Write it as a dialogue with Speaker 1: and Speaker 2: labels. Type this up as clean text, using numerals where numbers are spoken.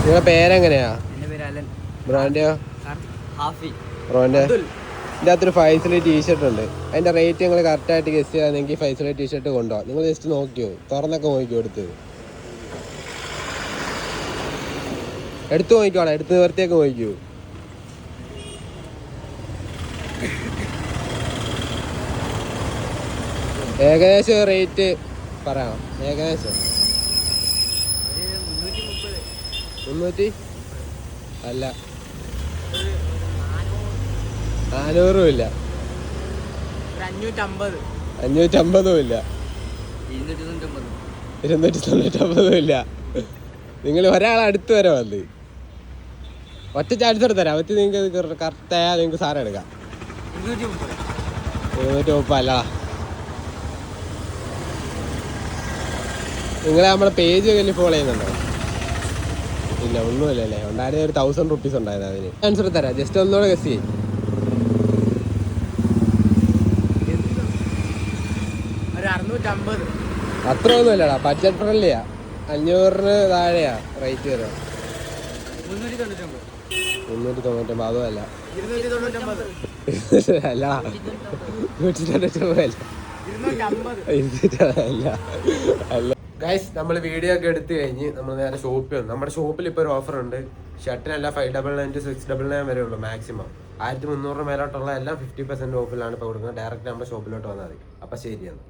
Speaker 1: നിങ്ങളുടെ പേരെങ്ങനെയാ? ബ്രോൻ്റെയോ? ബ്രോൻ്റെ ഇതിൻ്റെ അകത്തൊരു ഫൈസൽ ടീഷർട്ട് ഉണ്ട്. അതിൻ്റെ റേറ്റ് നിങ്ങൾ കറക്റ്റായിട്ട് ഗസ് ചെയ്യാന്നെങ്കിൽ ഫൈസൽ ടീഷർട്ട് കൊണ്ടുപോകാം. നിങ്ങൾ ജസ്റ്റ് നോക്കിയോ, തുറന്നൊക്കെ നോക്കിയോ, എടുത്ത് നോക്കിക്കോളാം, എടുത്ത് നിവർത്തിയൊക്കെ നോക്കിയോ. ഏകദേശം റേറ്റ് പറയാം. ഏകദേശം 300 അല്ല, 400 ഇല്ല, 550 ഇല്ല, 299 ഇല്ല. നിങ്ങൾ ഒരാളെ അടുത്ത് വരെ വന്ന് ഒറ്റ ചാൻസ് എടുത്തരാം. പറ്റി നിങ്ങൾക്ക് കറക്റ്റായാൽ നിങ്ങൾക്ക് സാധനം എടുക്കാം. 230 അല്ല. നിങ്ങൾ നമ്മളെ പേജ് വലിയ ഫോളോ ചെയ്യുന്നുണ്ടോ? ഇല്ല, ഒന്നുമില്ലല്ലേ. ഉണ്ടായിരുന്ന ഒരു 1000 റുപ്പീസ് ഉണ്ടായത്. അതിന് ആൻസർ തരാം, ജസ്റ്റ് ഒന്നുകൂടെ ഗസ് ചെയ്യും. അത്ര ഒന്നുമില്ലടാ, ബഡ്ജറ്റ് ഫ്രണ്ട്ലിയാ. 500 താഴെയാ റേറ്റ് വരാം. 399 അതും അല്ല, അല്ല 199 അല്ല. ഗൈസ്, നമ്മൾ വീഡിയോ ഒക്കെ എടുത്തു കഴിഞ്ഞ് നമ്മൾ നേരെ ഷോപ്പിൽ വന്നു. നമ്മുടെ ഷോപ്പിൽ ഇപ്പോൾ ഒരു ഓഫർ ഉണ്ട്. ഷർട്ടിനെല്ലാം 599 to 699 വരെ ഉള്ളൂ മാക്സിമം. 1300 മേലോട്ടുള്ള എല്ലാം 50% ഓഫിലാണ് ഇപ്പോൾ കൊടുക്കുന്നത്. ഡയറക്റ്റ് നമ്മുടെ ഷോപ്പിലോട്ട് വന്നാൽ മതി. അപ്പം ശരിയാണ്.